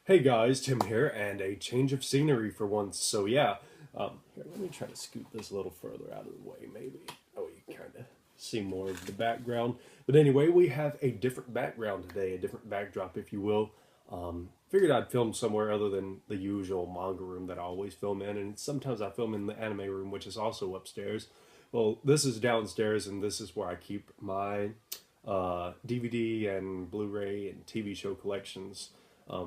Hey guys, Tim here, and a change of scenery for once. So yeah, here, let me try to scoot this a little further out of the way, maybe. Oh, you kind of see more of the background. But anyway, we have a different background today, a different backdrop, if you will. Figured I'd film somewhere other than the usual manga room that I always film in, and sometimes I film in the anime room, which is also upstairs. Well, this is downstairs, and this is where I keep my DVD and Blu-ray and TV show collections.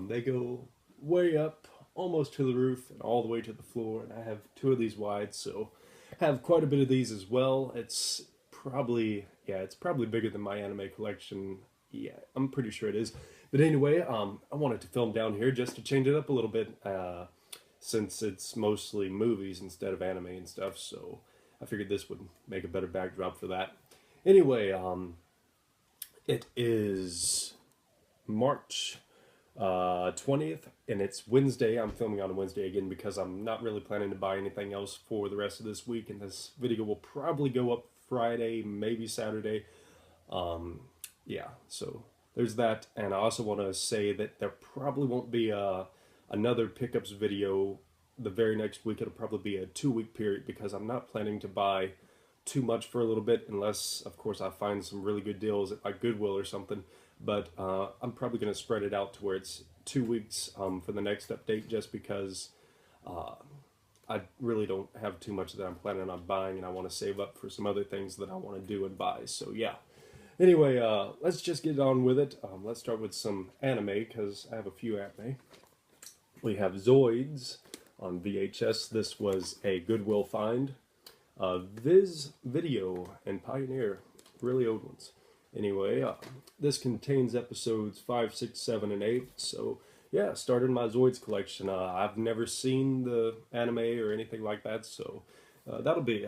They go way up, almost to the roof, and all the way to the floor. And I have two of these wide, so I have quite a bit of these as well. It's probably bigger than my anime collection. Yeah, I'm pretty sure it is. But anyway, I wanted to film down here just to change it up a little bit, since it's mostly movies instead of anime and stuff. So I figured this would make a better backdrop for that. Anyway, it is March 20th, and it's Wednesday. I'm filming on a Wednesday again because I'm not really planning to buy anything else for the rest of this week, and this video will probably go up Friday, maybe Saturday. Um, yeah, so there's that, and I also want to say that there probably won't be another pickups video the very next week. It'll probably be a 2 week period because I'm not planning to buy too much for a little bit, unless of course I find some really good deals at like Goodwill or something. But I'm probably going to spread it out to where it's 2 weeks for the next update, just because uh, I really don't have too much that I'm planning on buying, and I want to save up for some other things that I want to do and buy. So yeah. Anyway, let's just get on with it. Let's start with some anime because I have a few anime. We have Zoids on VHS. This was a Goodwill find. Viz Video and Pioneer, really old ones. Anyway, this contains episodes 5, 6, 7, and 8. So yeah, started my Zoids collection. I've never seen the anime or anything like that, so that'll be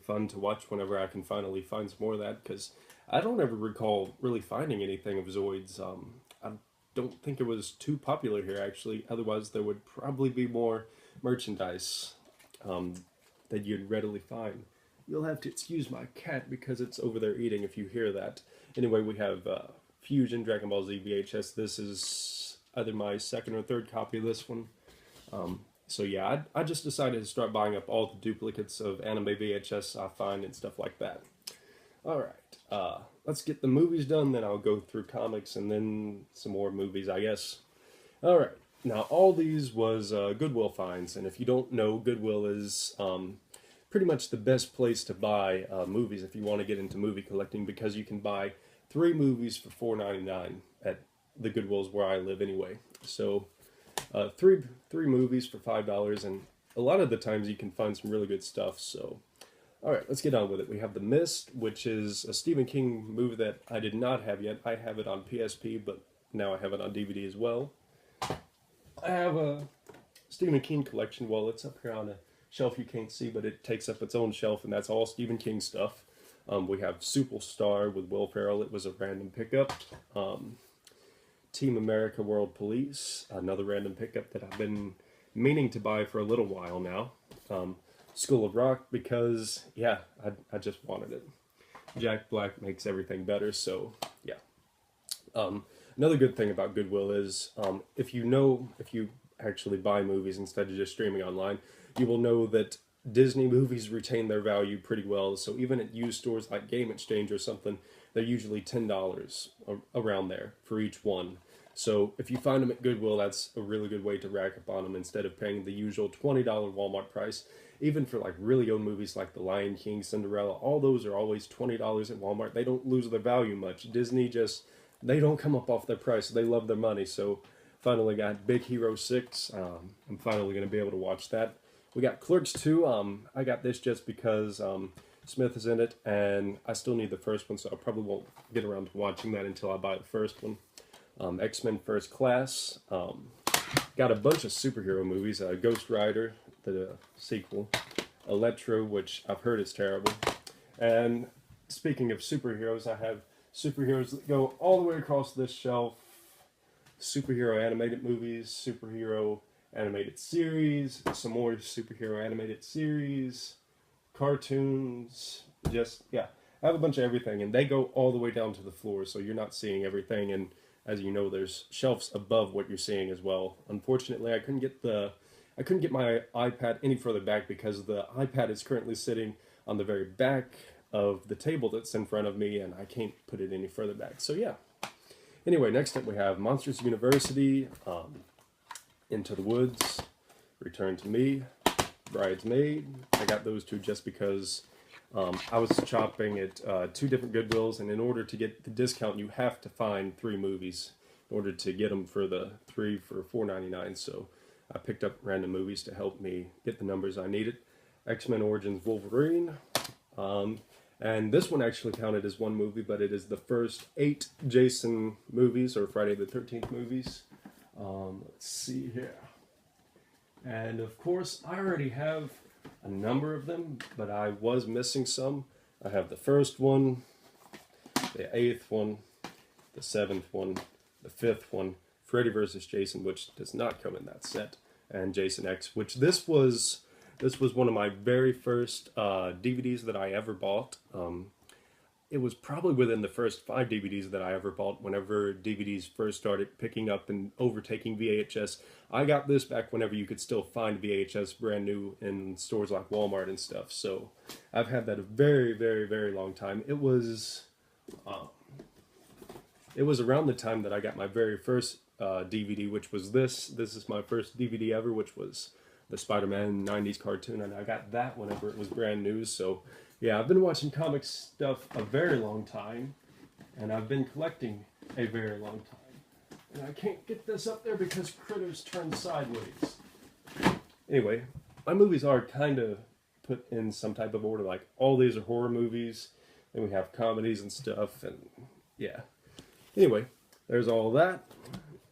fun to watch whenever I can finally find some more of that. Because I don't ever recall really finding anything of Zoids. I don't think it was too popular here actually. Otherwise, there would probably be more merchandise um, that you'd readily find. You'll have to excuse my cat because it's over there eating if you hear that. Anyway, we have Fusion Dragon Ball Z VHS. This is either my second or third copy of this one. So yeah, I just decided to start buying up all the duplicates of anime VHS I find and stuff like that. Alright, let's get the movies done, then I'll go through comics and then some more movies, I guess. Alright, now all these was Goodwill finds, and if you don't know, Goodwill is pretty much the best place to buy movies if you want to get into movie collecting, because you can buy 3 movies for $4.99 at the Goodwills where I live anyway. So three movies for $5, and a lot of the times you can find some really good stuff. So all right, let's get on with it. We have The Mist, which is a Stephen King movie that I did not have yet. I have it on PSP, but now I have it on DVD as well. I have a Stephen King collection. Well, it's up here on a shelf you can't see, but it takes up its own shelf, and that's all Stephen King stuff. We have Superstar with Will Ferrell. It was a random pickup. Team America World Police, another random pickup that I've been meaning to buy for a little while now. School of Rock, because yeah, I just wanted it. Jack Black makes everything better, so yeah. Another good thing about Goodwill is if you actually buy movies instead of just streaming online, you will know that Disney movies retain their value pretty well. So even at used stores like Game Exchange or something, they're usually $10 around there for each one. So if you find them at Goodwill, that's a really good way to rack up on them instead of paying the usual $20 Walmart price. Even for like really old movies like The Lion King, Cinderella, all those are always $20 at Walmart. They don't lose their value much. Disney they don't come up off their price. They love their money. So finally got Big Hero 6. I'm finally going to be able to watch that. We got Clerks 2. I got this just because Smith is in it, and I still need the first one, so I probably won't get around to watching that until I buy the first one. X-Men First Class. Got a bunch of superhero movies. Ghost Rider, the sequel. Electro, which I've heard is terrible. And speaking of superheroes, I have superheroes that go all the way across this shelf. Superhero animated movies, superhero animated series, some more superhero animated series, cartoons, just, yeah. I have a bunch of everything, and they go all the way down to the floor, so you're not seeing everything, and as you know, there's shelves above what you're seeing as well. Unfortunately, I couldn't get my iPad any further back because the iPad is currently sitting on the very back of the table that's in front of me, and I can't put it any further back. So yeah. Anyway, next up we have Monsters University, Into the Woods, Return to Me, Bridesmaid. I got those two just because I was shopping at two different Goodwills, and in order to get the discount, you have to find three movies in order to get them for the three for $4.99. So I picked up random movies to help me get the numbers I needed. X-Men Origins Wolverine. And this one actually counted as one movie, but it is the first 8 Jason movies, or Friday the 13th movies. Let's see here. And of course, I already have a number of them, but I was missing some. I have the first one, the 8th one, the 7th one, the 5th one, Freddy vs. Jason, which does not come in that set, and Jason X, which this was one of my very first DVDs that I ever bought. It was probably within the first 5 DVDs that I ever bought whenever DVDs first started picking up and overtaking VHS. I got this back whenever you could still find VHS brand new in stores like Walmart and stuff. So I've had that a very, very, very long time. It was around the time that I got my very first DVD, which was this. This is my first DVD ever, which was the Spider-Man 90s cartoon, and I got that whenever it was brand new. So yeah, I've been watching comic stuff a very long time, and I've been collecting a very long time. And I can't get this up there because Critters turned sideways. Anyway, my movies are kind of put in some type of order, like all these are horror movies, and we have comedies and stuff, and yeah. Anyway, there's all that,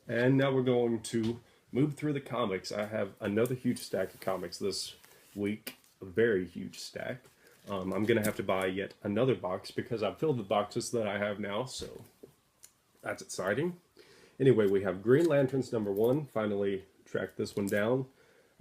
and now we're going to move through the comics. I have another huge stack of comics this week, a very huge stack. I'm going to have to buy yet another box because I've filled the boxes that I have now, so that's exciting. Anyway, we have Green Lanterns #1, finally tracked this one down.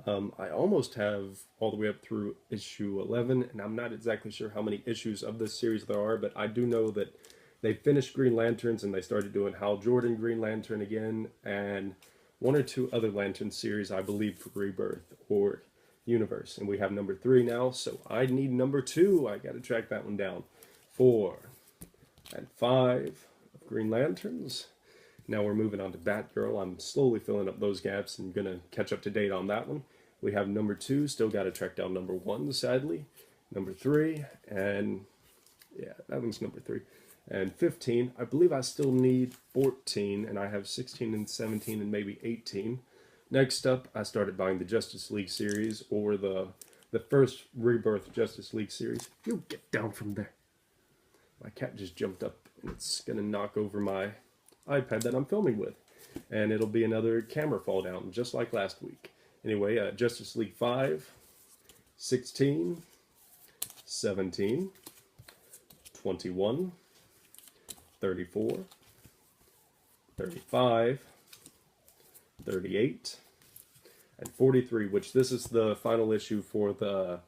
I almost have all the way up through issue 11, and I'm not exactly sure how many issues of this series there are, but I do know that they finished Green Lanterns and they started doing Hal Jordan Green Lantern again, and 1 or 2 other Lantern series, I believe, for Rebirth or Universe. And we have #3 now, so I need #2. I got to track that one down. 4 and 5 of Green Lanterns. Now we're moving on to Batgirl. I'm slowly filling up those gaps and going to catch up to date on that one. We have #2, still got to track down #1, sadly. #3, and yeah, that one's #3. And 15, I believe I still need 14, and I have 16 and 17 and maybe 18. Next up, I started buying the Justice League series, or the first Rebirth Justice League series. You get down from there. My cat just jumped up, and it's going to knock over my iPad that I'm filming with. And it'll be another camera fall down, just like last week. Anyway, Justice League 5, 16, 17, 21, 34, 35, 38, and 43, which this is the final issue for the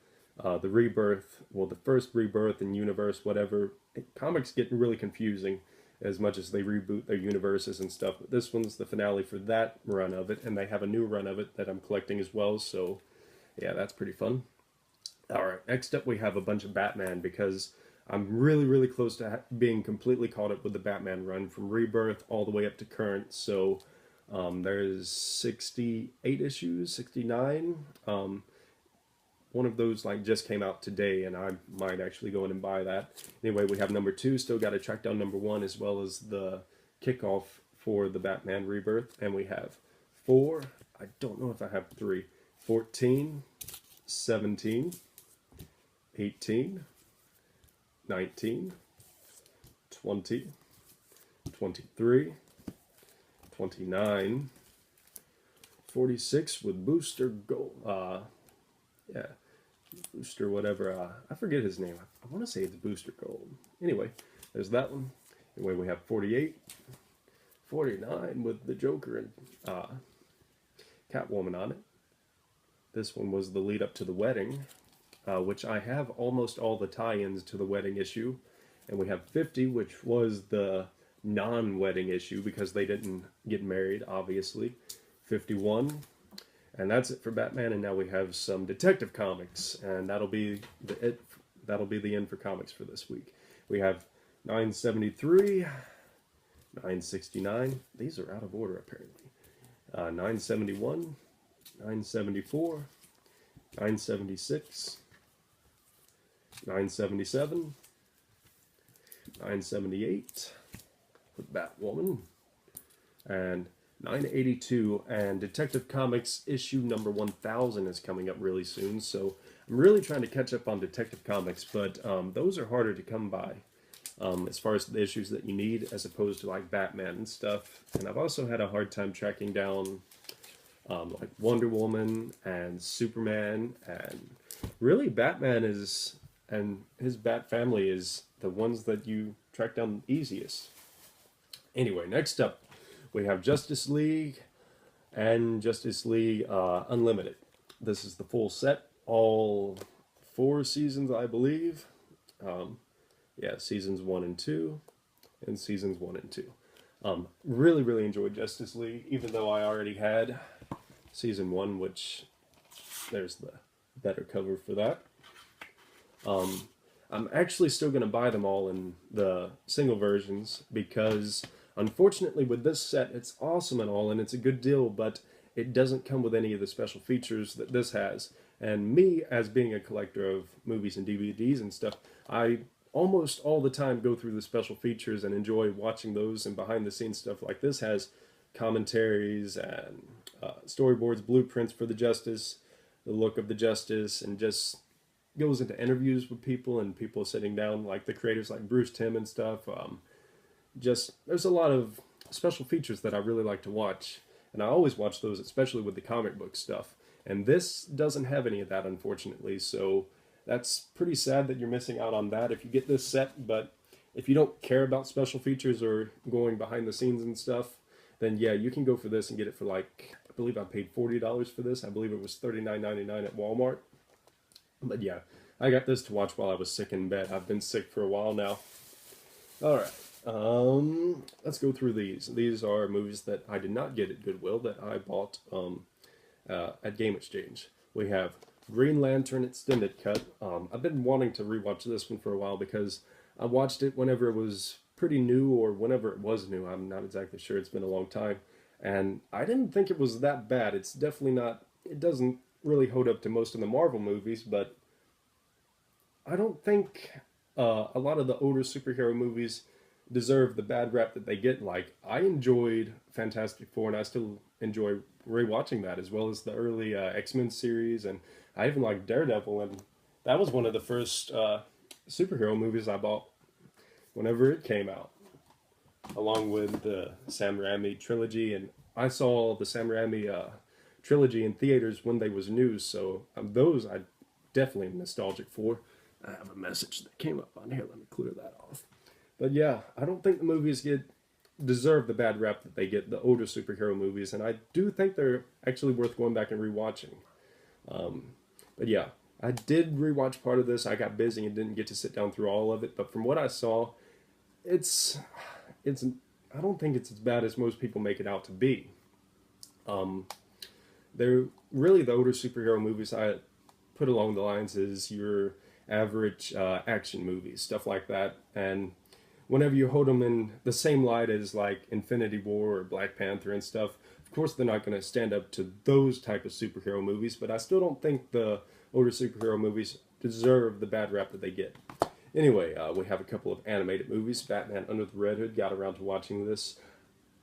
Rebirth, well, the first Rebirth and Universe, whatever. Comics get really confusing as much as they reboot their universes and stuff, but this one's the finale for that run of it, and they have a new run of it that I'm collecting as well, so yeah, that's pretty fun. Alright, next up we have a bunch of Batman, because I'm really, really close to being completely caught up with the Batman run from Rebirth all the way up to current. So there's 68 issues, 69. One of those just came out today, and I might actually go in and buy that. Anyway, we have #2, still got to track down #1, as well as the kickoff for the Batman Rebirth. And we have 4, I don't know if I have 3, 14, 17, 18, 19, 20, 23, 29, 46 with Booster Gold. Yeah, Booster whatever. I forget his name. I want to say it's Booster Gold. Anyway, there's that one. Anyway, we have 48, 49 with the Joker and Catwoman on it. This one was the lead up to the wedding, which I have almost all the tie-ins to the wedding issue. And we have 50, which was the non-wedding issue because they didn't get married, obviously. 51. And that's it for Batman. And now we have some Detective Comics, and that'll be the end for comics for this week. We have 973, 969. These are out of order apparently. 971, 974, 976, 977, 978 for Batwoman, and 982. And Detective Comics issue number 1000 is coming up really soon, so I'm really trying to catch up on Detective Comics, but those are harder to come by as far as the issues that you need, as opposed to like Batman and stuff. And I've also had a hard time tracking down like Wonder Woman and Superman, and really Batman is, and his Bat family is the ones that you track down easiest. Anyway, next up we have Justice League and Justice League Unlimited. This is the full set, all 4 seasons, I believe. Yeah, seasons 1 and 2, and seasons 1 and 2. Really enjoyed Justice League, even though I already had season 1, which there's the better cover for that. I'm actually still going to buy them all in the single versions because, unfortunately, with this set, it's awesome and all, and it's a good deal, but it doesn't come with any of the special features that this has. And me, as being a collector of movies and DVDs and stuff, I almost all the time go through the special features and enjoy watching those, and behind the scenes stuff like this has commentaries and storyboards, blueprints for the Justice, the look of the Justice, and just goes into interviews with people and people sitting down, like the creators like Bruce Timm and stuff. Just there's a lot of special features that I really like to watch, and I always watch those, especially with the comic book stuff. And this doesn't have any of that, unfortunately, so that's pretty sad that you're missing out on that if you get this set. But if you don't care about special features or going behind the scenes and stuff, then yeah, you can go for this and get it for, like, I believe I paid $40 for this. I believe it was $39.99 at Walmart. But yeah, I got this to watch while I was sick in bed. I've been sick for a while now. All right. Let's go through these. These are movies that I did not get at Goodwill that I bought at Game Exchange. We have Green Lantern Extended Cut. I've been wanting to rewatch this one for a while because I watched it whenever it was pretty new, or whenever it was new. I'm not exactly sure. It's been a long time. And I didn't think it was that bad. It's definitely not, it doesn't really hold up to most of the Marvel movies, but I don't think a lot of the older superhero movies deserve the bad rap that they get. Like, I enjoyed Fantastic Four, and I still enjoy rewatching that, as well as the early X-Men series, and I even like Daredevil, and that was one of the first superhero movies I bought whenever it came out, along with the Sam Raimi trilogy. And I saw the Sam Raimi trilogy in theaters when they was new, so those I definitely am nostalgic for. I have a message that came up on here. Let me clear that off. But yeah, I don't think the movies deserve the bad rap that they get, the older superhero movies, and I do think they're actually worth going back and rewatching. But yeah, I did rewatch part of this. I got busy and didn't get to sit down through all of it, but from what I saw, it's I don't think it's as bad as most people make it out to be. They're really, the older superhero movies I put along the lines is your average action movies, stuff like that. And whenever you hold them in the same light as like Infinity War or Black Panther and stuff, of course they're not going to stand up to those type of superhero movies, but I still don't think the older superhero movies deserve the bad rap that they get. Anyway, we have a couple of animated movies. Batman Under the Red Hood, got around to watching this.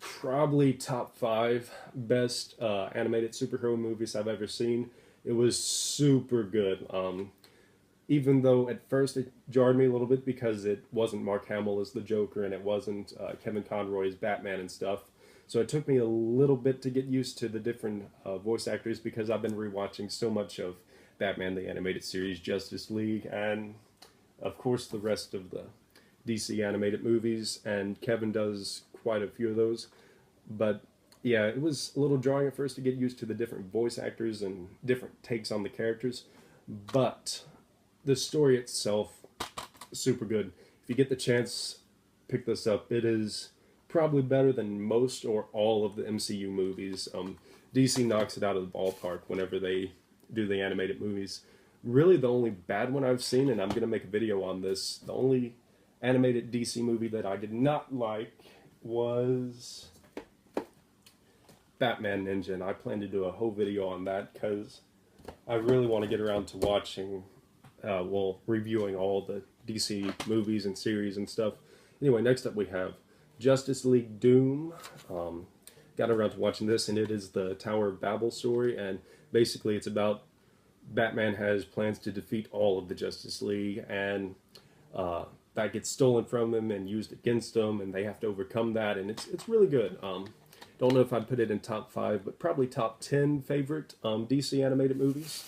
Probably top 5 best animated superhero movies I've ever seen. It was super good. Even though at first it jarred me a little bit because it wasn't Mark Hamill as the Joker, and it wasn't Kevin Conroy as Batman and stuff. So it took me a little bit to get used to the different voice actors, because I've been rewatching so much of Batman the Animated Series, Justice League, and of course the rest of the DC animated movies, and Kevin does quite a few of those. But yeah, it was a little jarring at first to get used to the different voice actors and different takes on the characters, but the story itself, super good. If you get the chance, pick this up. It is probably better than most or all of the MCU movies. DC knocks it out of the ballpark whenever they do the animated movies. Really, the only bad one I've seen, and I'm going to make a video on this, the only animated DC movie that I did not like was Batman Ninja, and I plan to do a whole video on that because I really want to get around to watching, reviewing all the DC movies and series and stuff. Anyway, next up we have Justice League Doom. Got around to watching this, and it is the Tower of Babel story, and basically it's about Batman has plans to defeat all of the Justice League, and that gets stolen from him and used against them, and they have to overcome that, and it's really good. Don't know if I'd put it in top 5, but probably top 10 favorite DC animated movies.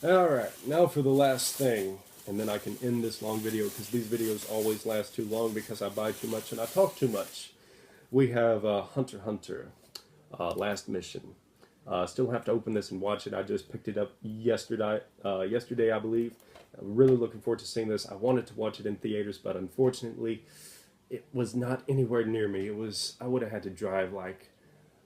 Alright, now for the last thing, and then I can end this long video, because these videos always last too long because I buy too much and I talk too much. We have Hunter x Hunter, Last Mission. Still have to open this and watch it. I just picked it up yesterday, I believe. I'm really looking forward to seeing this. I wanted to watch it in theaters, but unfortunately, it was not anywhere near me. I would have had to drive like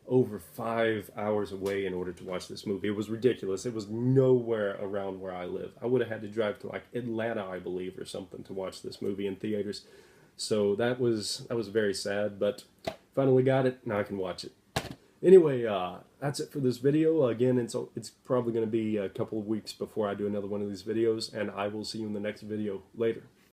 over 5 hours away in order to watch this movie. It was ridiculous. It was nowhere around where I live. I would have had to drive to like Atlanta, I believe, or something to watch this movie in theaters. So that was very sad, but finally got it. Now I can watch it. Anyway, that's it for this video. Again, it's probably going to be a couple of weeks before I do another one of these videos, and I will see you in the next video later.